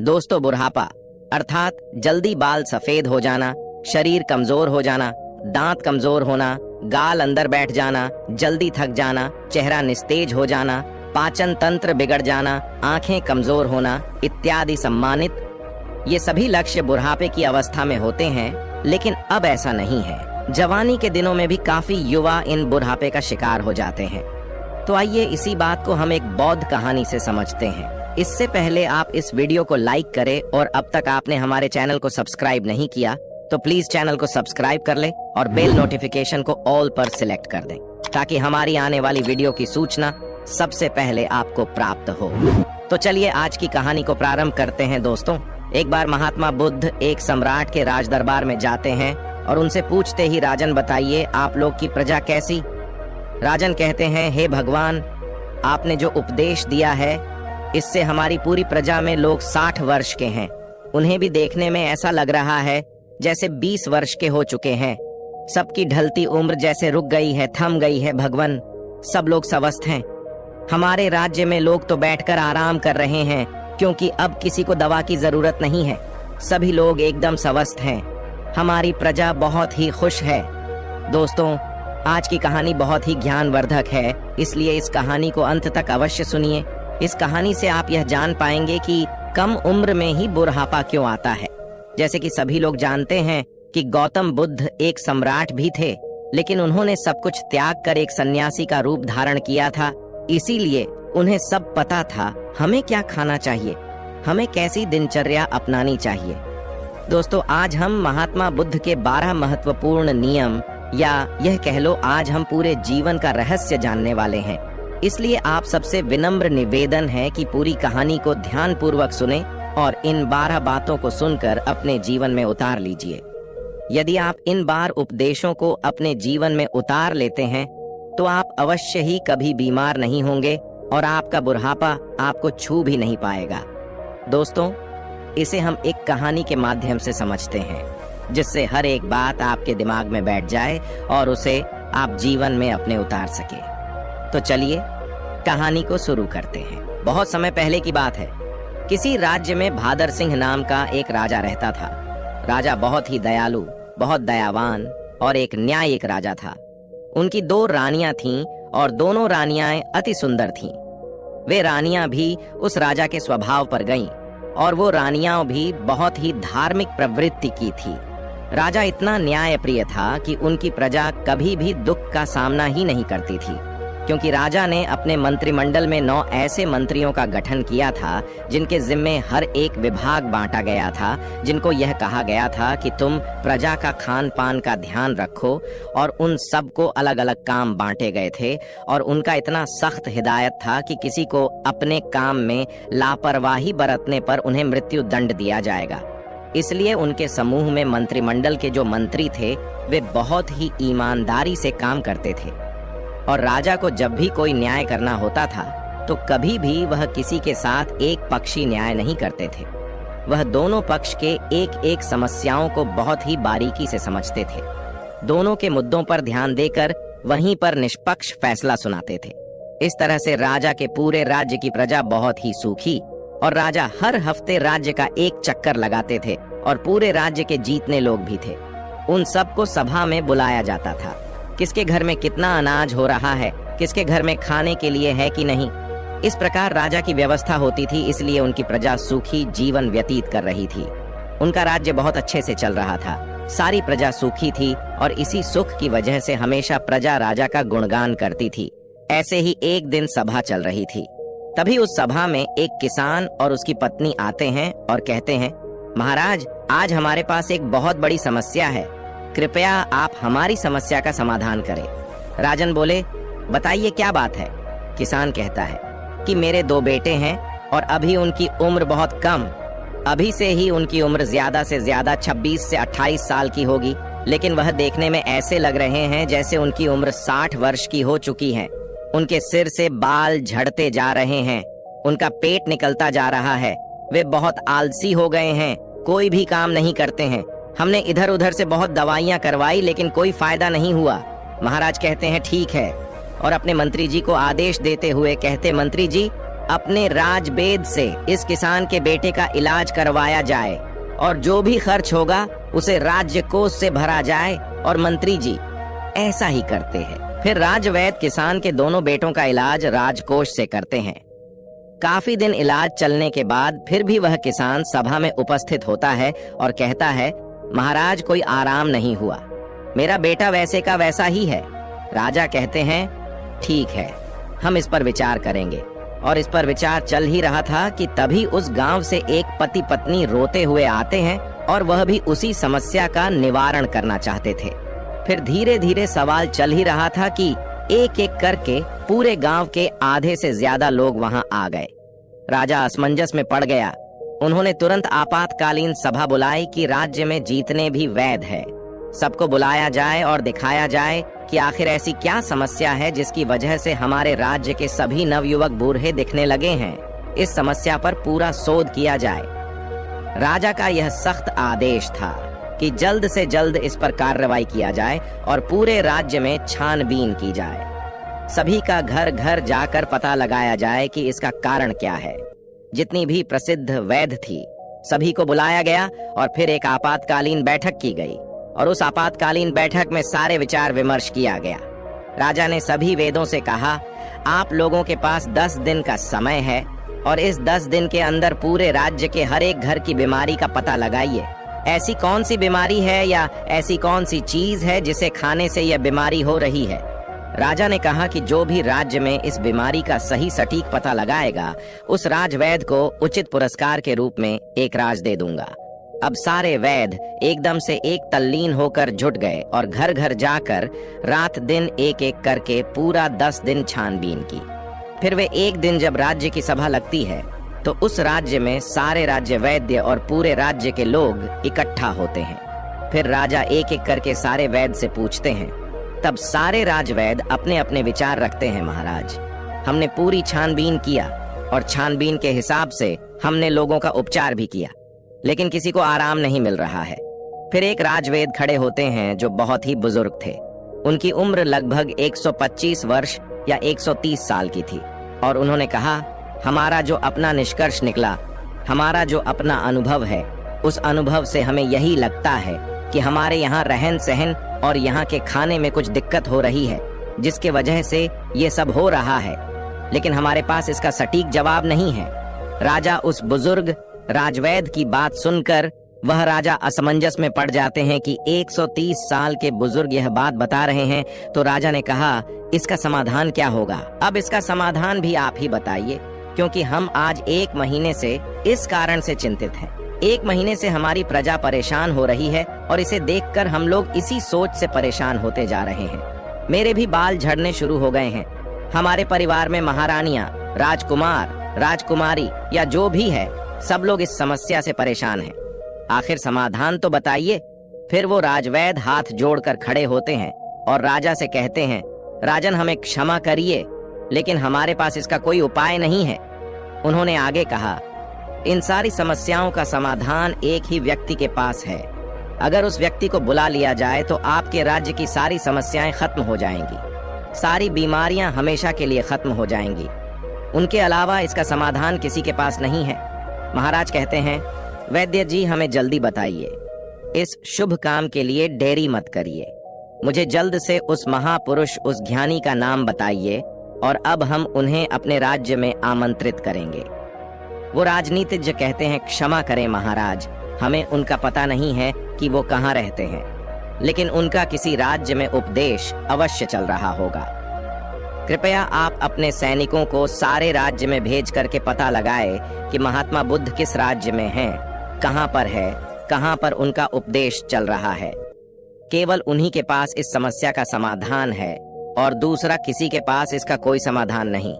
दोस्तों, बुढ़ापा अर्थात जल्दी बाल सफेद हो जाना, शरीर कमजोर हो जाना, दांत कमजोर होना, गाल अंदर बैठ जाना, जल्दी थक जाना, चेहरा निस्तेज हो जाना, पाचन तंत्र बिगड़ जाना, आंखें कमजोर होना इत्यादि सम्मानित ये सभी लक्ष्य बुढ़ापे की अवस्था में होते हैं। लेकिन अब ऐसा नहीं है। जवानी के दिनों में भी काफी युवा इन बुढ़ापे का शिकार हो जाते हैं। तो आइए इसी बात को हम एक बौद्ध कहानी से समझते हैं। इससे पहले आप इस वीडियो को लाइक करें और अब तक आपने हमारे चैनल को सब्सक्राइब नहीं किया तो प्लीज चैनल को सब्सक्राइब कर ले और बेल नोटिफिकेशन को ऑल पर सिलेक्ट कर दें ताकि हमारी आने वाली वीडियो की सूचना सबसे पहले आपको प्राप्त हो। तो चलिए आज की कहानी को प्रारंभ करते हैं। दोस्तों, एक बार महात्मा बुद्ध एक सम्राट के राज दरबार में जाते हैं और उनसे पूछते ही, राजन बताइए आप लोग की प्रजा कैसी। राजन कहते हैं, हे भगवान, आपने जो उपदेश दिया है इससे हमारी पूरी प्रजा में लोग 60 वर्ष के हैं। उन्हें भी देखने में ऐसा लग रहा है जैसे 20 वर्ष के हो चुके हैं। सबकी ढलती उम्र जैसे रुक गई है, थम गई है। भगवान, सब लोग स्वस्थ हैं। हमारे राज्य में लोग तो बैठकर आराम कर रहे हैं क्योंकि अब किसी को दवा की जरूरत नहीं है। सभी लोग एकदम स्वस्थ हैं। हमारी प्रजा बहुत ही खुश है। दोस्तों, आज की कहानी बहुत ही ज्ञानवर्धक है, इसलिए इस कहानी को अंत तक अवश्य सुनिए। इस कहानी से आप यह जान पाएंगे कि कम उम्र में ही बुढ़ापा क्यों आता है। जैसे कि सभी लोग जानते हैं कि गौतम बुद्ध एक सम्राट भी थे, लेकिन उन्होंने सब कुछ त्याग कर एक सन्यासी का रूप धारण किया था। इसीलिए उन्हें सब पता था हमें क्या खाना चाहिए, हमें कैसी दिनचर्या अपनानी चाहिए। दोस्तों, आज हम महात्मा बुद्ध के 12 महत्वपूर्ण नियम या यह कह लो आज हम पूरे जीवन का रहस्य जानने वाले हैं। इसलिए आप सबसे विनम्र निवेदन है कि पूरी कहानी को ध्यान पूर्वक सुने और इन 12 बातों को सुनकर अपने जीवन में उतार लीजिए। यदि आप इन 12 उपदेशों को अपने जीवन में उतार लेते हैं तो आप अवश्य ही कभी बीमार नहीं होंगे और आपका बुढ़ापा आपको छू भी नहीं पाएगा। दोस्तों, इसे हम एक कहानी के माध्यम से समझते हैं जिससे हर एक बात आपके दिमाग में बैठ जाए और उसे आप जीवन में अपने उतार सके। तो चलिए कहानी को शुरू करते हैं। बहुत समय पहले की बात है। किसी राज्य में भादर सिंह नाम का एक राजा रहता था। राजा बहुत ही दयालु, बहुत दयावान और एक न्यायिक राजा था। उनकी 2 रानियां थीं और दोनों रानियां अति सुंदर थीं। वे रानियां भी उस राजा के स्वभाव पर गईं और वो रानियां भी बहुत ही धार्मिक प्रवृत्ति की थी। राजा इतना न्यायप्रिय था कि उनकी प्रजा कभी भी दुख का सामना ही नहीं करती थी, क्योंकि राजा ने अपने मंत्रिमंडल में 9 ऐसे मंत्रियों का गठन किया था जिनके जिम्मे हर एक विभाग बांटा गया था, जिनको यह कहा गया था कि तुम प्रजा का खान पान का ध्यान रखो। और उन सब को अलग अलग काम बांटे गए थे और उनका इतना सख्त हिदायत था कि किसी को अपने काम में लापरवाही बरतने पर उन्हें मृत्यु दंड दिया जाएगा। इसलिए उनके समूह में मंत्रिमंडल के जो मंत्री थे वे बहुत ही ईमानदारी से काम करते थे और राजा को जब भी कोई न्याय करना होता था तो कभी भी वह किसी के साथ एक पक्षी न्याय नहीं करते थे। वह दोनों पक्ष के एक एक समस्याओं को बहुत ही बारीकी से समझते थे। दोनों के मुद्दों पर ध्यान देकर वहीं पर निष्पक्ष फैसला सुनाते थे। इस तरह से राजा के पूरे राज्य की प्रजा बहुत ही सूखी और राजा हर हफ्ते राज्य का एक चक्कर लगाते थे और पूरे राज्य के जीतने लोग भी थे। उन सबको सभा में बुलाया जाता था। किसके घर में कितना अनाज हो रहा है, किसके घर में खाने के लिए है कि नहीं, इस प्रकार राजा की व्यवस्था होती थी। इसलिए उनकी प्रजा सुखी जीवन व्यतीत कर रही थी। उनका राज्य बहुत अच्छे से चल रहा था। सारी प्रजा सुखी थी और इसी सुख की वजह से हमेशा प्रजा राजा का गुणगान करती थी। ऐसे ही एक दिन सभा चल रही थी। तभी उस सभा में एक किसान और उसकी पत्नी आते हैं और कहते हैं, महाराज, आज हमारे पास एक बहुत बड़ी समस्या है, कृपया आप हमारी समस्या का समाधान करें। राजन बोले, बताइए क्या बात है। किसान कहता है कि मेरे 2 बेटे हैं और अभी उनकी उम्र बहुत कम, अभी से ही उनकी उम्र ज्यादा से ज्यादा 26 से 28 साल की होगी, लेकिन वह देखने में ऐसे लग रहे हैं जैसे उनकी उम्र 60 वर्ष की हो चुकी है। उनके सिर से बाल झड़ते जा रहे हैं, उनका पेट निकलता जा रहा है, वे बहुत आलसी हो गए हैं, कोई भी काम नहीं करते हैं। हमने इधर उधर से बहुत दवाइयां करवाई लेकिन कोई फायदा नहीं हुआ। महाराज कहते हैं ठीक है और अपने मंत्री जी को आदेश देते हुए कहते, मंत्री जी अपने राजवेद से इस किसान के बेटे का इलाज करवाया जाए और जो भी खर्च होगा उसे राज्य कोष से भरा जाए। और मंत्री जी ऐसा ही करते हैं। फिर राजवैद्य किसान के दोनों बेटों का इलाज राजकोष से करते हैं। काफी दिन इलाज चलने के बाद फिर भी वह किसान सभा में उपस्थित होता है और कहता है, महाराज कोई आराम नहीं हुआ, मेरा बेटा वैसे का वैसा ही है। राजा कहते हैं, ठीक है, हम इस पर विचार करेंगे। और इस पर विचार चल ही रहा था कि तभी उस गांव से एक पति पत्नी रोते हुए आते हैं और वह भी उसी समस्या का निवारण करना चाहते थे। फिर धीरे धीरे सवाल चल ही रहा था कि एक एक करके पूरे गांव के आधे से ज्यादा लोग वहां आ गए। राजा असमंजस में पड़ गया। उन्होंने तुरंत आपातकालीन सभा बुलाई कि राज्य में जितने भी वैद्य है सबको बुलाया जाए और दिखाया जाए कि आखिर ऐसी क्या समस्या है जिसकी वजह से हमारे राज्य के सभी नवयुवक बूढ़े दिखने लगे हैं। इस समस्या पर पूरा शोध किया जाए। राजा का यह सख्त आदेश था कि जल्द से जल्द इस पर कार्रवाई किया जाए और पूरे राज्य में छानबीन की जाए। सभी का घर घर जाकर पता लगाया जाए कि इसका कारण क्या है। जितनी भी प्रसिद्ध वैद्य थी सभी को बुलाया गया और फिर एक आपातकालीन बैठक की गई और उस आपातकालीन बैठक में सारे विचार विमर्श किया गया। राजा ने सभी वेदों से कहा, आप लोगों के पास 10 दिन का समय है और इस 10 दिन के अंदर पूरे राज्य के हर एक घर की बीमारी का पता लगाइए। ऐसी कौन सी बीमारी है या ऐसी कौन सी चीज है जिसे खाने से यह बीमारी हो रही है। राजा ने कहा कि जो भी राज्य में इस बीमारी का सही सटीक पता लगाएगा उस राजवैद्य को उचित पुरस्कार के रूप में एक राज दे दूंगा। अब सारे वैद्य एकदम से एक तल्लीन होकर जुट गए और घर घर जाकर रात दिन एक एक करके पूरा 10 दिन छानबीन की। फिर वे एक दिन जब राज्य की सभा लगती है तो उस राज्य में सारे राज्य वैद्य और पूरे राज्य के लोग इकट्ठा होते हैं। फिर राजा एक एक करके सारे वैद्य से पूछते हैं। तब सारे राजवैद्य अपने अपने विचार रखते हैं, महाराज हमने पूरी छानबीन किया और छानबीन के हिसाब से हमने लोगों का उपचार भी किया, लेकिन किसी को आराम नहीं मिल रहा है। फिर एक राजवैद्य खड़े होते हैं जो बहुत ही बुजुर्ग थे। उनकी उम्र लगभग 125 वर्ष या 130 साल की थी और उन्होंने कहा, हमारा जो अपना निष्कर्ष निकला, हमारा जो अपना अनुभव है, उस अनुभव से हमें यही लगता है कि हमारे यहाँ रहन सहन और यहाँ के खाने में कुछ दिक्कत हो रही है जिसके वजह से ये सब हो रहा है, लेकिन हमारे पास इसका सटीक जवाब नहीं है। राजा उस बुजुर्ग राजवैद्य की बात सुनकर वह राजा असमंजस में पड़ जाते हैं कि 130 साल के बुजुर्ग यह बात बता रहे हैं। तो राजा ने कहा, इसका समाधान क्या होगा? अब इसका समाधान भी आप ही बताइए, क्योंकि हम आज 1 महीने से इस कारण से चिंतित हैं। 1 महीने से हमारी प्रजा परेशान हो रही है और इसे देखकर हम लोग इसी सोच से परेशान होते जा रहे हैं। मेरे भी बाल झड़ने शुरू हो गए हैं। हमारे परिवार में महारानियां, राजकुमार, राजकुमारी या जो भी है, सब लोग इस समस्या से परेशान हैं। आखिर समाधान तो बताइए। फिर वो राजवैद्य हाथ जोड़कर खड़े होते हैं और राजा से कहते हैं, राजन हमें क्षमा करिए, लेकिन हमारे पास इसका कोई उपाय नहीं है। उन्होंने आगे कहा, इन सारी समस्याओं का समाधान एक ही व्यक्ति के पास है। अगर उस व्यक्ति को बुला लिया जाए तो आपके राज्य की सारी समस्याएं खत्म हो जाएंगी, सारी बीमारियां हमेशा के लिए खत्म हो जाएंगी। उनके अलावा इसका समाधान किसी के पास नहीं है। महाराज कहते हैं, वैद्य जी हमें जल्दी बताइए, इस शुभ काम के लिए देरी मत करिए। मुझे जल्द से उस महापुरुष, उस ज्ञानी का नाम बताइए और अब हम उन्हें अपने राज्य में आमंत्रित करेंगे। वो राजनीतिज्ञ कहते हैं, क्षमा करें महाराज, हमें उनका पता नहीं है कि वो कहाँ रहते हैं, लेकिन उनका किसी राज्य में उपदेश अवश्य चल रहा होगा। कृपया आप अपने सैनिकों को सारे राज्य में भेज करके पता लगाए कि महात्मा बुद्ध किस राज्य में हैं, कहाँ पर है, कहाँ पर उनका उपदेश चल रहा है। केवल उन्हीं के पास इस समस्या का समाधान है और दूसरा किसी के पास इसका कोई समाधान नहीं।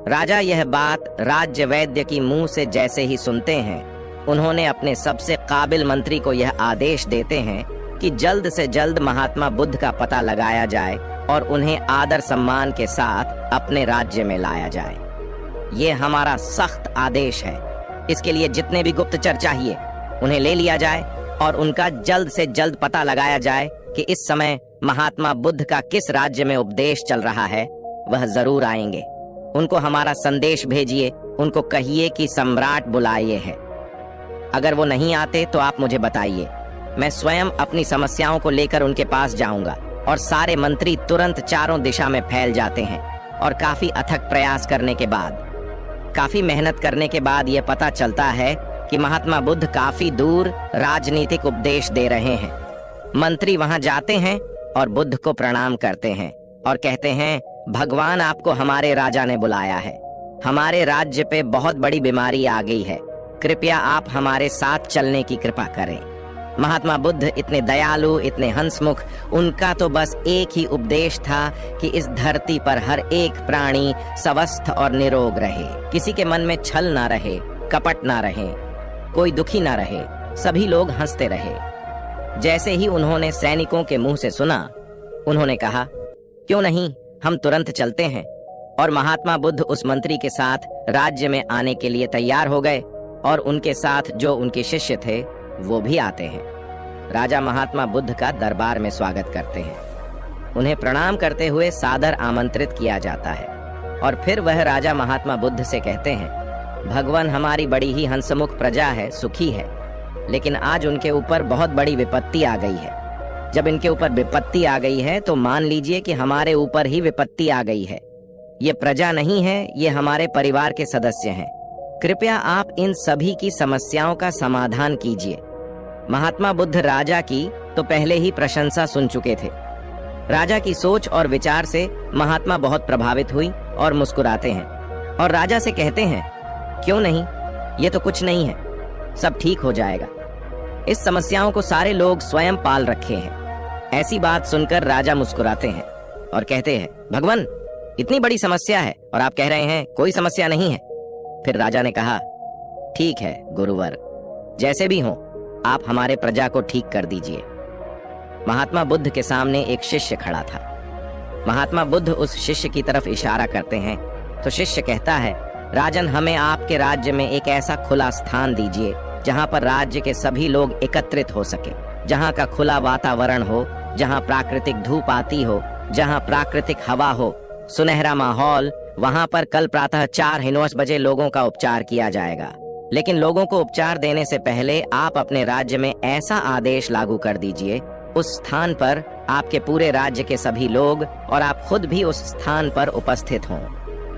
राजा यह बात राज्य वैद्य की मुंह से जैसे ही सुनते हैं, उन्होंने अपने सबसे काबिल मंत्री को यह आदेश देते हैं कि जल्द से जल्द महात्मा बुद्ध का पता लगाया जाए और उन्हें आदर सम्मान के साथ अपने राज्य में लाया जाए। ये हमारा सख्त आदेश है। इसके लिए जितने भी गुप्तचर चाहिए उन्हें ले लिया जाए और उनका जल्द से जल्द पता लगाया जाए कि इस समय महात्मा बुद्ध का किस राज्य में उपदेश चल रहा है। वह जरूर आएंगे। उनको हमारा संदेश भेजिए, उनको कहिए कि सम्राट बुलाए है। अगर वो नहीं आते तो आप मुझे बताइए, मैं स्वयं अपनी समस्याओं को लेकर उनके पास जाऊंगा। और सारे मंत्री तुरंत चारों दिशा में फैल जाते हैं और काफी अथक प्रयास करने के बाद, काफी मेहनत करने के बाद यह पता चलता है कि महात्मा बुद्ध काफी दूर राजनीतिक उपदेश दे रहे हैं। मंत्री वहां जाते हैं और बुद्ध को प्रणाम करते हैं और कहते हैं, भगवान आपको हमारे राजा ने बुलाया है। हमारे राज्य पे बहुत बड़ी बीमारी आ गई है, कृपया आप हमारे साथ चलने की कृपा करें। महात्मा बुद्ध इतने दयालु, इतने हंसमुख, उनका तो बस एक ही उपदेश था कि इस धरती पर हर एक प्राणी स्वस्थ और निरोग रहे, किसी के मन में छल ना रहे, कपट ना रहे, कोई दुखी ना रहे, सभी लोग हंसते रहे। जैसे ही उन्होंने सैनिकों के मुंह से सुना, उन्होंने कहा, क्यों नहीं, हम तुरंत चलते हैं। और महात्मा बुद्ध उस मंत्री के साथ राज्य में आने के लिए तैयार हो गए और उनके साथ जो उनके शिष्य थे वो भी आते हैं। राजा महात्मा बुद्ध का दरबार में स्वागत करते हैं। उन्हें प्रणाम करते हुए सादर आमंत्रित किया जाता है और फिर वह राजा महात्मा बुद्ध से कहते हैं, भगवान हमारी बड़ी ही हंसमुख प्रजा है, सुखी है, लेकिन आज उनके ऊपर बहुत बड़ी विपत्ति आ गई है। जब इनके ऊपर विपत्ति आ गई है तो मान लीजिए कि हमारे ऊपर ही विपत्ति आ गई है। ये प्रजा नहीं है, ये हमारे परिवार के सदस्य हैं। कृपया आप इन सभी की समस्याओं का समाधान कीजिए। महात्मा बुद्ध राजा की तो पहले ही प्रशंसा सुन चुके थे। राजा की सोच और विचार से महात्मा बहुत प्रभावित हुई और मुस्कुराते हैं और राजा से कहते हैं, क्यों नहीं, ये तो कुछ नहीं है, सब ठीक हो जाएगा। इस समस्याओं को सारे लोग स्वयं पाल रखे हैं। ऐसी बात सुनकर राजा मुस्कुराते हैं और कहते हैं, भगवान इतनी बड़ी समस्या है और आप कह रहे हैं कोई समस्या नहीं है। फिर राजा ने कहा, ठीक है गुरुवर, जैसे भी हो आप हमारे प्रजा को ठीक कर दीजिए। महात्मा बुद्ध के सामने एक शिष्य खड़ा था। महात्मा बुद्ध उस शिष्य की तरफ इशारा करते हैं तो शिष्य कहता है, राजन, हमें आपके राज्य में एक ऐसा खुला स्थान दीजिए जहां पर राज्य के सभी लोग एकत्रित हो सके, जहां का खुला वातावरण हो, जहां प्राकृतिक धूप आती हो, जहां प्राकृतिक हवा हो, सुनहरा माहौल। वहां पर कल प्रातः 4:09 बजे लोगों का उपचार किया जाएगा। लेकिन लोगों को उपचार देने से पहले आप अपने राज्य में ऐसा आदेश लागू कर दीजिए, उस स्थान पर आपके पूरे राज्य के सभी लोग और आप खुद भी उस स्थान पर उपस्थित हों।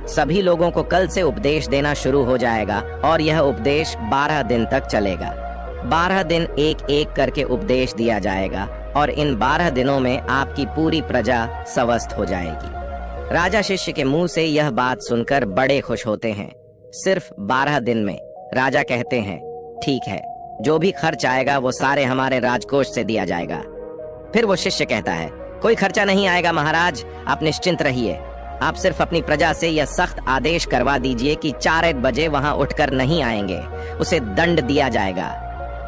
सभी लोगों को कल से उपदेश देना शुरू हो जाएगा और यह उपदेश 12 दिन तक चलेगा। 12 दिन एक एक करके उपदेश दिया जाएगा और इन 12 दिनों में आपकी पूरी प्रजा स्वस्थ हो जाएगी। राजा शिष्य के मुंह से यह बात सुनकर बड़े खुश होते हैं। सिर्फ 12 दिन में राजा कहते हैं, ठीक है, जो भी खर्च आएगा वो सारे हमारे राजकोष से दिया जाएगा। फिर वो शिष्य कहता है, कोई खर्चा नहीं आएगा महाराज, आप निश्चिंत रहिए। आप सिर्फ अपनी प्रजा से यह सख्त आदेश करवा दीजिए कि 4 बजे वहां उठकर नहीं आएंगे, उसे दंड दिया जाएगा।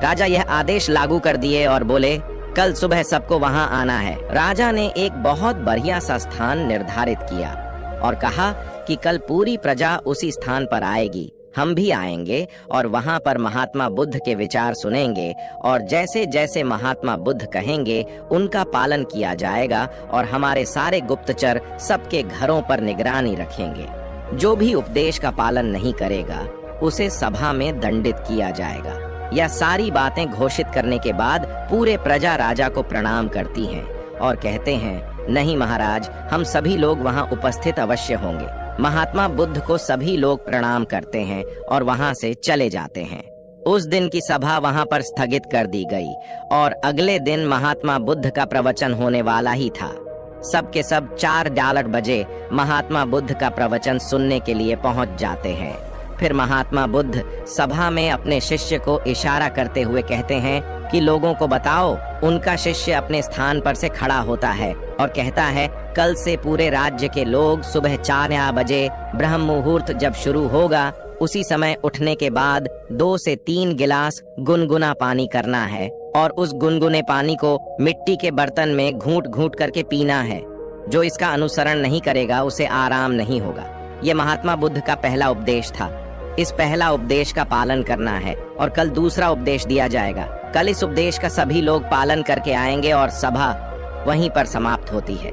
राजा यह आदेश लागू कर दिए और बोले, कल सुबह सबको वहां आना है। राजा ने एक बहुत बढ़िया सा स्थान निर्धारित किया और कहा कि कल पूरी प्रजा उसी स्थान पर आएगी, हम भी आएंगे और वहां पर महात्मा बुद्ध के विचार सुनेंगे और जैसे जैसे महात्मा बुद्ध कहेंगे उनका पालन किया जाएगा और हमारे सारे गुप्तचर सबके घरों पर निगरानी रखेंगे। जो भी उपदेश का पालन नहीं करेगा उसे सभा में दंडित किया जाएगा। यह सारी बातें घोषित करने के बाद पूरे प्रजा राजा को प्रणाम करती हैं और कहते हैं, नहीं महाराज, हम सभी लोग वहां उपस्थित अवश्य होंगे। महात्मा बुद्ध को सभी लोग प्रणाम करते हैं और वहां से चले जाते हैं। उस दिन की सभा वहां पर स्थगित कर दी गई और अगले दिन महात्मा बुद्ध का प्रवचन होने वाला ही था। सब के सब 4 बजे महात्मा बुद्ध का प्रवचन सुनने के लिए पहुंच जाते हैं। फिर महात्मा बुद्ध सभा में अपने शिष्य को इशारा करते हुए कहते हैं कि लोगों को बताओ। उनका शिष्य अपने स्थान पर से खड़ा होता है और कहता है, कल से पूरे राज्य के लोग सुबह 4 बजे ब्रह्म मुहूर्त जब शुरू होगा उसी समय उठने के बाद 2 से 3 गिलास गुनगुना पानी करना है और उस गुनगुने पानी को मिट्टी के बर्तन में घूंट घूंट करके पीना है। जो इसका अनुसरण नहीं करेगा उसे आराम नहीं होगा। ये महात्मा बुद्ध का पहला उपदेश था। इस पहला उपदेश का पालन करना है और कल दूसरा उपदेश दिया जाएगा। कल इस उपदेश का सभी लोग पालन करके आएंगे और सभा वहीं पर समाप्त होती है।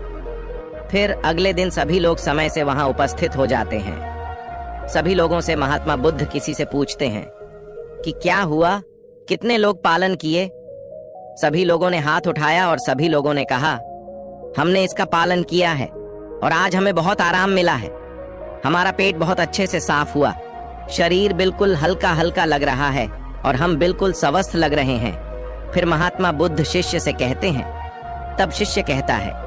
फिर अगले दिन सभी लोग समय से वहां उपस्थित हो जाते हैं। सभी लोगों से महात्मा बुद्ध किसी से पूछते हैं कि क्या हुआ, कितने लोग पालन किए। सभी लोगों ने हाथ उठाया और सभी लोगों ने कहा, हमने इसका पालन किया है और आज हमें बहुत आराम मिला है। हमारा पेट बहुत अच्छे से साफ हुआ, शरीर बिल्कुल हल्का हल्का लग रहा है और हम बिल्कुल स्वस्थ लग रहे हैं। फिर महात्मा बुद्ध शिष्य से कहते हैं। तब शिष्य कहता है,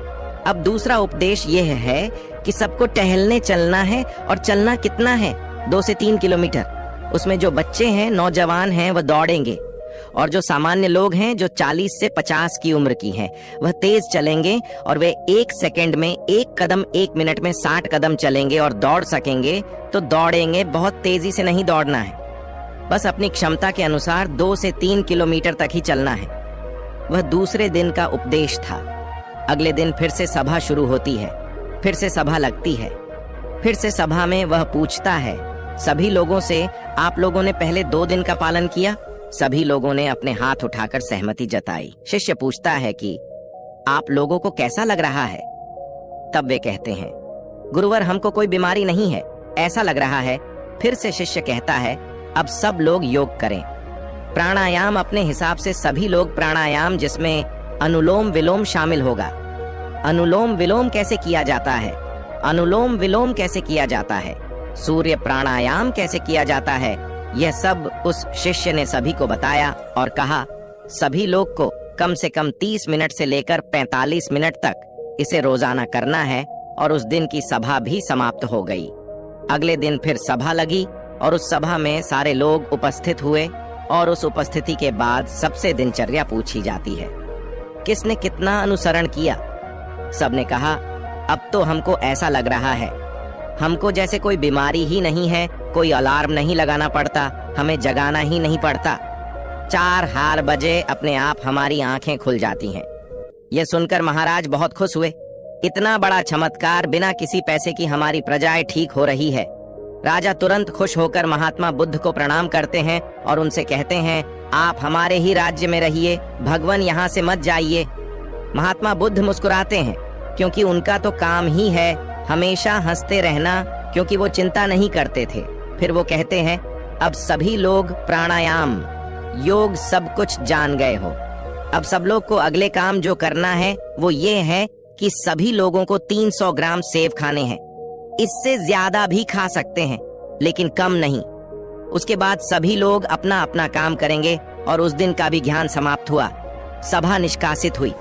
अब दूसरा उपदेश यह है कि सबको टहलने चलना है और चलना कितना है, 2 से 3 किलोमीटर। उसमें जो बच्चे हैं, नौजवान हैं, वह दौड़ेंगे और जो सामान्य लोग हैं, जो 40 से 50 की उम्र की हैं, वह तेज चलेंगे और वे 1 सेकंड में 1 कदम 1 मिनट में 60 कदम चलेंगे और दौड़ सकेंगे तो दौड़ेंगे। बहुत तेजी से नहीं दौड़ना है, बस अपनी क्षमता के अनुसार 2 से 3 किलोमीटर तक ही चलना है। वह दूसरे दिन का उपदेश था। अगले दिन फिर से सभा शुरू होती है, फिर से सभा लगती है। फिर से सभा में वह पूछता है सभी लोगों से, आप लोगों ने पहले 2 दिन का पालन किया? सभी लोगों ने अपने हाथ उठाकर सहमति जताई। शिष्य पूछता है कि आप लोगों को कैसा लग रहा है? तब वे कहते हैं, गुरुवर, हमको कोई बीमारी नहीं है, ऐसा लग रहा है। फिर से शिष्य कहता है, अब सब लोग योग करें। प्राणायाम अपने हिसाब से सभी लोग प्राणायाम, जिसमें अनुलोम विलोम शामिल होगा। अनुलोम विलोम कैसे किया जाता है? अनुलोम विलोम कैसे किया जाता है? सूर्य प्राणायाम कैसे किया जाता है? यह सब उस शिष्य ने सभी को बताया और कहा, सभी लोग को कम से कम 30 मिनट से लेकर 45 मिनट तक इसे रोजाना करना है। और उस दिन की सभा भी समाप्त हो गई। अगले दिन फिर सभा लगी और उस सभा में सारे लोग उपस्थित हुए और उस उपस्थिति के बाद सबसे दिनचर्या पूछी जाती है, किसने कितना अनुसरण किया? सबने कहा, अब तो हमको ऐसा लग रहा है, हमको जैसे कोई बीमारी ही नहीं है, कोई अलार्म नहीं लगाना पड़ता, हमें जगाना ही नहीं पड़ता। 4 बजे अपने आप हमारी आंखें खुल जाती हैं। यह सुनकर महाराज बहुत खुश हुए। इतना बड़ा चमत्कार, बिना किसी पैसे की हमारी प्रजाएं ठीक हो रही है। राजा तुरंत खुश होकर महात्मा बुद्ध को प्रणाम करते हैं और उनसे कहते हैं, आप हमारे ही राज्य में रहिए, भगवान यहाँ से मत जाइए। महात्मा बुद्ध मुस्कुराते हैं क्योंकि उनका तो काम ही है हमेशा हंसते रहना, क्योंकि वो चिंता नहीं करते थे। फिर वो कहते हैं, अब सभी लोग प्राणायाम, योग सब कुछ जान गए हो। अब सब लोग को अगले काम जो करना है वो ये है कि सभी लोगों को 300 ग्राम सेब खाने हैं। इससे ज्यादा भी खा सकते हैं लेकिन कम नहीं। उसके बाद सभी लोग अपना अपना काम करेंगे और उस दिन का भी ज्ञान समाप्त हुआ। सभा निष्कासित हुई।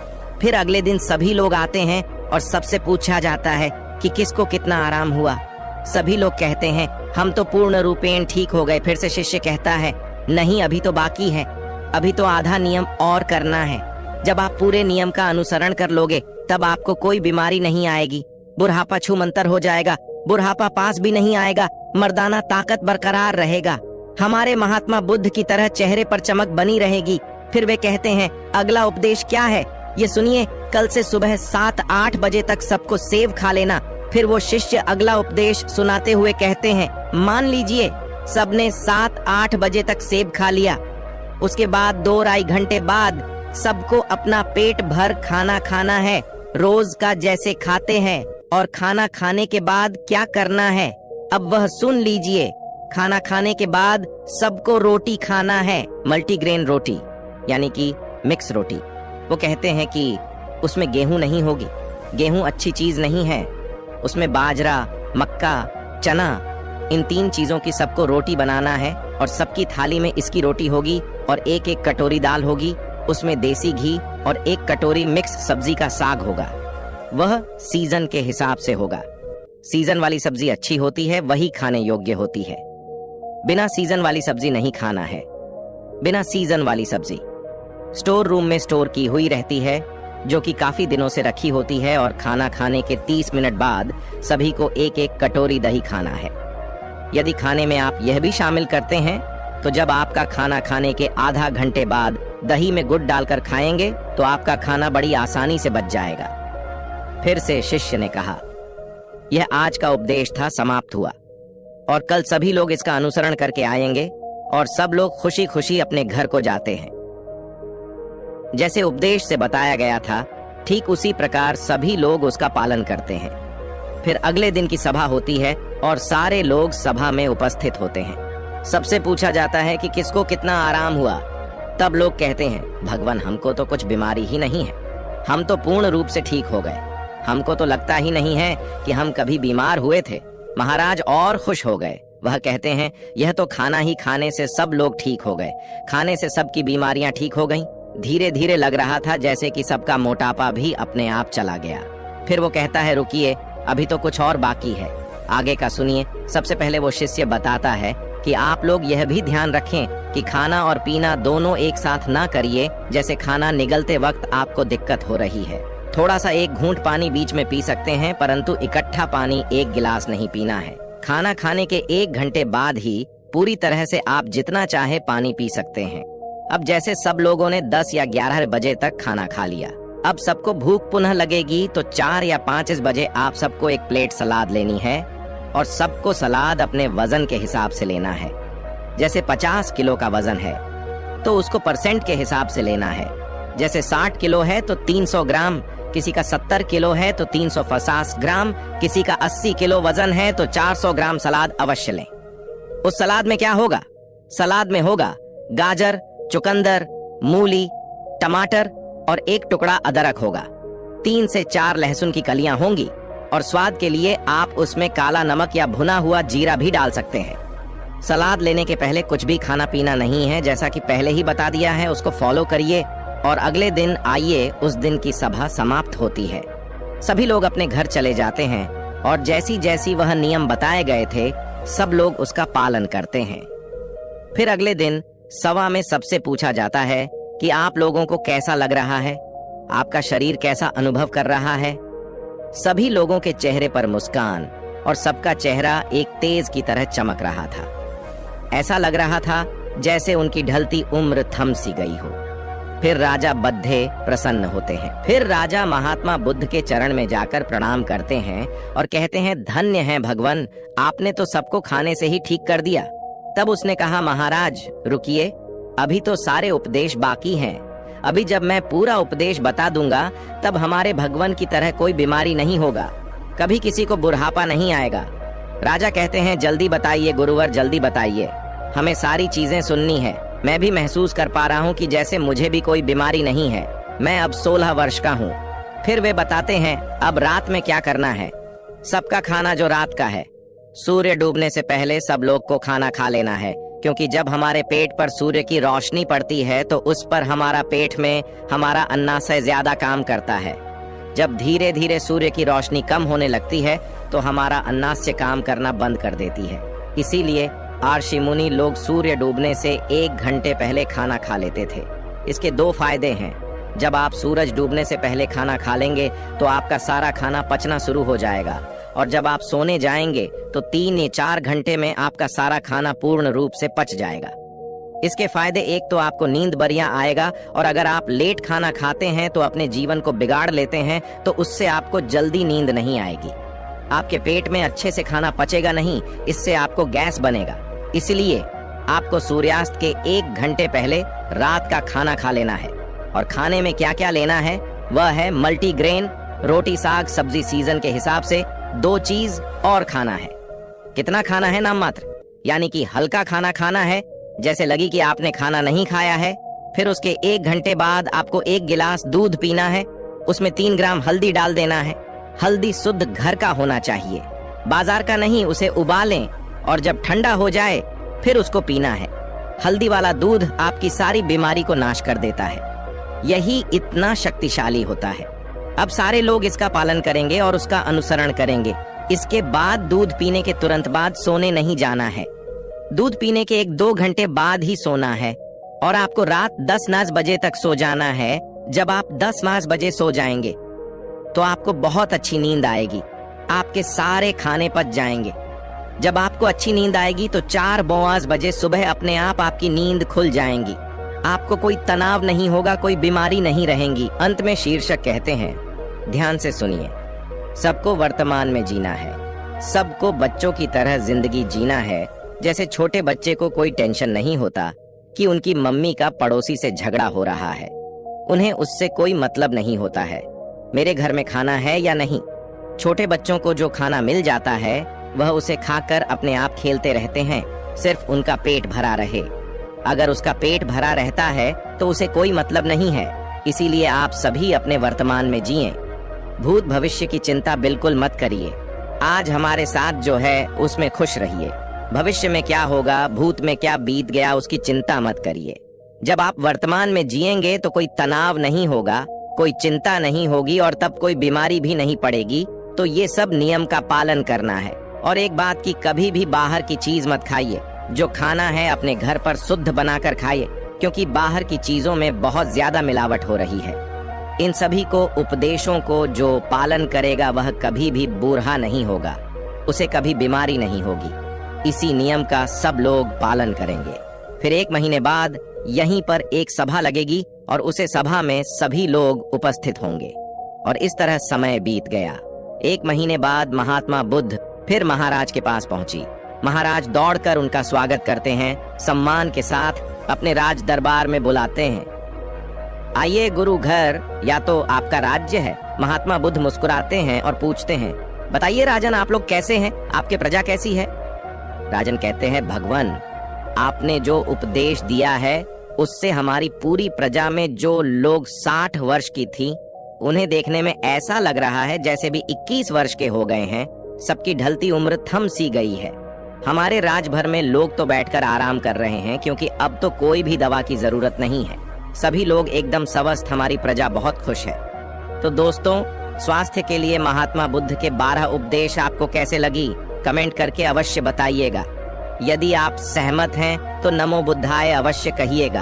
फिर अगले दिन सभी लोग आते हैं और सबसे पूछा जाता है कि किसको कितना आराम हुआ। सभी लोग कहते हैं, हम तो पूर्ण रूपेण ठीक हो गए। फिर से शिष्य कहता है, नहीं, अभी तो बाकी है, अभी तो आधा नियम और करना है। जब आप पूरे नियम का अनुसरण कर लोगे तब आपको कोई बीमारी नहीं आएगी, बुढ़ापा छूमंतर हो जाएगा, बुढ़ापा पास भी नहीं आएगा, मर्दाना ताकत बरकरार रहेगा, हमारे महात्मा बुद्ध की तरह चेहरे पर चमक बनी रहेगी। फिर वे कहते हैं, अगला उपदेश क्या है? ये सुनिए, कल से सुबह 7-8 बजे तक सबको सेब खा लेना। फिर वो शिष्य अगला उपदेश सुनाते हुए कहते हैं, मान लीजिए सबने 7-8 बजे तक सेब खा लिया। उसके बाद 2-2.5 घंटे बाद सबको अपना पेट भर खाना खाना है, रोज का जैसे खाते हैं। और खाना खाने के बाद क्या करना है, अब वह सुन लीजिए। खाना खाने के बाद सबको रोटी खाना है, मल्टीग्रेन रोटी, यानी कि मिक्स रोटी। वो कहते हैं कि उसमें गेहूं नहीं होगी, गेहूं अच्छी चीज नहीं है, उसमें बाजरा, मक्का, चना, इन 3 चीजों की सबको रोटी बनाना है और सबकी थाली में इसकी रोटी होगी और 1-1 कटोरी दाल होगी, उसमें देसी घी और 1 कटोरी मिक्स सब्जी का साग होगा। वह सीजन के हिसाब से होगा। सीजन वाली सब्जी अच्छी होती है, वही खाने योग्य होती है। बिना सीजन वाली सब्जी नहीं खाना है। बिना सीजन वाली सब्जी स्टोर रूम में स्टोर की हुई रहती है, जो कि काफी दिनों से रखी होती है। और खाना खाने के 30 मिनट बाद सभी को 1-1 कटोरी दही खाना है। यदि खाने में आप यह भी शामिल करते हैं तो जब आपका खाना खाने के आधा घंटे बाद दही में गुड़ डालकर खाएंगे तो आपका खाना बड़ी आसानी से बच जाएगा। फिर से शिष्य ने कहा, यह आज का उपदेश था, समाप्त हुआ और कल सभी लोग इसका अनुसरण करके आएंगे और सब लोग खुशी खुशी अपने घर को जाते हैं। जैसे उपदेश से बताया गया था ठीक उसी प्रकार सभी लोग उसका पालन करते हैं। फिर अगले दिन की सभा होती है और सारे लोग सभा में उपस्थित होते हैं। सबसे पूछा जाता है कि किसको कितना आराम हुआ। तब लोग कहते हैं, भगवान हमको तो कुछ बीमारी ही नहीं है, हम तो पूर्ण रूप से ठीक हो गए, हमको तो लगता ही नहीं है कि हम कभी बीमार हुए थे। महाराज और खुश हो गए। वह कहते हैं, यह तो खाना ही खाने से सब लोग ठीक हो गए, खाने से सबकी बीमारियां ठीक हो गईं। धीरे धीरे लग रहा था जैसे कि सबका मोटापा भी अपने आप चला गया। फिर वो कहता है, रुकिए, अभी तो कुछ और बाकी है, आगे का सुनिए। सबसे पहले वो शिष्य बताता है कि आप लोग यह भी ध्यान रखें कि खाना और पीना दोनों एक साथ ना करिए। जैसे खाना निगलते वक्त आपको दिक्कत हो रही है, थोड़ा सा एक घूंट पानी बीच में पी सकते हैं, परंतु इकट्ठा पानी एक गिलास नहीं पीना है। खाना खाने के 1 घंटे बाद ही पूरी तरह से आप जितना चाहे पानी पी सकते हैं। अब जैसे सब लोगों ने 10 या 11 बजे तक खाना खा लिया, अब सबको भूख पुनः लगेगी तो 4 या 5 बजे आप सबको एक प्लेट सलाद लेनी है और सबको सलाद अपने वजन के हिसाब से लेना है। जैसे 50 किलो का वजन है तो उसको परसेंट के हिसाब से लेना है। जैसे 60 किलो है तो 300 ग्राम, किसी का 70 किलो है तो 350 ग्राम, किसी का 80 किलो वजन है तो 400 ग्राम सलाद अवश्य लें। उस सलाद में क्या होगा? सलाद में होगा गाजर, चुकंदर, मूली, टमाटर और 1 टुकड़ा अदरक होगा। 3 से 4 लहसुन की कलियां होंगी और स्वाद के लिए आप उसमें काला नमक या भुना हुआ जीरा भी डाल सकते हैं। सलाद लेने के पहले कुछ भी खाना पीना नहीं है, जैसा कि पहले ही बता दिया है। उसको फॉलो करिए और अगले दिन आइए, उस दिन की सभा समाप्त होती है। सभी लोग अपने घर चले जाते हैं और जैसी जैसी वह नियम बताए गए थे सब लोग उसका पालन करते हैं। फिर अगले दिन सभा में सबसे पूछा जाता है कि आप लोगों को कैसा लग रहा है, आपका शरीर कैसा अनुभव कर रहा है। सभी लोगों के चेहरे पर मुस्कान और सबका चेहरा एक तेज की तरह चमक रहा था। ऐसा लग रहा था जैसे उनकी ढलती उम्र थम सी गई हो। फिर राजा बद्धे प्रसन्न होते हैं। फिर राजा महात्मा बुद्ध के चरण में जाकर प्रणाम करते हैं और कहते हैं, धन्य है भगवान, आपने तो सबको खाने से ही ठीक कर दिया। तब उसने कहा, महाराज रुकिए, अभी तो सारे उपदेश बाकी हैं। अभी जब मैं पूरा उपदेश बता दूंगा तब हमारे भगवान की तरह कोई बीमारी नहीं होगा, कभी किसी को बुढ़ापा नहीं आएगा। राजा कहते हैं, जल्दी बताइए गुरुवर, जल्दी बताइए, हमें सारी चीजें सुननी है। मैं भी महसूस कर पा रहा हूँ कि जैसे मुझे भी कोई बीमारी नहीं है। मैं अब 16 वर्ष का हूँ। फिर वे बताते हैं, अब रात में क्या करना है। सबका खाना जो रात का है, सूर्य डूबने से पहले सब लोग को खाना खा लेना है, क्योंकि जब हमारे पेट पर सूर्य की रोशनी पड़ती है तो उस पर हमारा पेट में हमारा अन्नाशय ज्यादा काम करता है। जब धीरे धीरे सूर्य की रोशनी कम होने लगती है तो हमारा अन्नाशय काम करना बंद कर देती है। इसीलिए आर्षि मुनि लोग सूर्य डूबने से 1 घंटे पहले खाना खा लेते थे। इसके 2 फायदे हैं। जब आप सूरज डूबने से पहले खाना खा लेंगे तो आपका सारा खाना पचना शुरू हो जाएगा, और जब आप सोने जाएंगे तो 3 या 4 घंटे में आपका सारा खाना पूर्ण रूप से पच जाएगा। इसके फायदे, एक तो आपको नींद बढ़िया आएगा, और अगर आप लेट खाना खाते हैं तो अपने जीवन को बिगाड़ लेते हैं तो उससे आपको जल्दी नींद नहीं आएगी। आपके पेट में अच्छे से खाना पचेगा नहीं, इससे आपको गैस बनेगा। इसलिए आपको सूर्यास्त के 1 घंटे पहले रात का खाना खा लेना है। और खाने में क्या क्या लेना है वह है मल्टीग्रेन, रोटी साग सब्जी सीजन के हिसाब से 2 चीज और खाना है। कितना खाना है? नाम मात्र, यानी कि हल्का खाना खाना है, जैसे लगी कि आपने खाना नहीं खाया है। फिर उसके 1 घंटे बाद आपको 1 गिलास दूध पीना है, उसमें 3 ग्राम हल्दी डाल देना है। हल्दी शुद्ध घर का होना चाहिए, बाजार का नहीं। उसे उबालें और जब ठंडा हो जाए फिर उसको पीना है। हल्दी वाला दूध आपकी सारी बीमारी को नाश कर देता है। यही इतना शक्तिशाली होता है। अब सारे लोग इसका पालन करेंगे और उसका अनुसरण करेंगे। इसके बाद दूध पीने के तुरंत बाद सोने नहीं जाना है। दूध पीने के 1-2 घंटे बाद ही सोना है, और आपको रात 10-9 बजे तक सो जाना है। जब आप 10-9 बजे सो जाएंगे तो आपको बहुत अच्छी नींद आएगी, आपके सारे खाने पच जाएंगे। जब आपको अच्छी नींद आएगी तो 4-5 बजे सुबह अपने आप आपकी नींद खुल जाएंगी। आपको कोई तनाव नहीं होगा, कोई बीमारी नहीं रहेंगी। अंत में शीर्षक कहते हैं, ध्यान से सुनिए, सबको वर्तमान में जीना है, सबको बच्चों की तरह जिंदगी जीना है। जैसे छोटे बच्चे को कोई टेंशन नहीं होता कि उनकी मम्मी का पड़ोसी से झगड़ा हो रहा है, उन्हें उससे कोई मतलब नहीं होता है। मेरे घर में खाना है या नहीं। छोटे बच्चों को जो खाना मिल जाता है वह उसे खाकर अपने आप खेलते रहते हैं, सिर्फ उनका पेट भरा रहे। अगर उसका पेट भरा रहता है तो उसे कोई मतलब नहीं है। इसीलिए आप सभी अपने वर्तमान में जिएं। भूत भविष्य की चिंता बिल्कुल मत करिए। आज हमारे साथ जो है उसमें खुश रहिए। भविष्य में क्या होगा, भूत में क्या बीत गया, उसकी चिंता मत करिए। जब आप वर्तमान में जिएंगे तो कोई तनाव नहीं होगा, कोई चिंता नहीं होगी और तब कोई बीमारी भी नहीं पड़ेगी। तो ये सब नियम का पालन करना है। और एक बात की, कभी भी बाहर की चीज मत खाइए। जो खाना है अपने घर पर शुद्ध बनाकर खाइए, क्योंकि बाहर की चीजों में बहुत ज्यादा मिलावट हो रही है। इन सभी को उपदेशों को जो पालन करेगा वह कभी भी बूढ़ा नहीं होगा, उसे कभी बीमारी नहीं होगी। इसी नियम का सब लोग पालन करेंगे। फिर 1 महीने बाद यहीं पर एक सभा लगेगी और उसे सभा में सभी लोग उपस्थित होंगे। और इस तरह समय बीत गया। 1 महीने बाद महात्मा बुद्ध फिर महाराज के पास पहुंची। महाराज दौड़कर उनका स्वागत करते हैं, सम्मान के साथ अपने राज दरबार में बुलाते हैं। आइए गुरु घर, या तो आपका राज्य है। महात्मा बुद्ध मुस्कुराते हैं और पूछते हैं, बताइए राजन, आप लोग कैसे हैं, आपके प्रजा कैसी है। राजन कहते हैं, भगवान, आपने जो उपदेश दिया है उससे हमारी पूरी प्रजा में जो लोग 60 वर्ष की थी, उन्हें देखने में ऐसा लग रहा है जैसे भी 21 वर्ष के हो गए हैं। सबकी ढलती उम्र थम सी गई है। हमारे राज भर में लोग तो बैठकर आराम कर रहे हैं, क्योंकि अब तो कोई भी दवा की जरूरत नहीं है। सभी लोग एकदम स्वस्थ, हमारी प्रजा बहुत खुश है। तो दोस्तों, स्वास्थ्य के लिए महात्मा बुद्ध के 12 उपदेश आपको कैसे लगी, कमेंट करके अवश्य बताइएगा। यदि आप सहमत हैं तो नमो बुद्धाय अवश्य कहिएगा।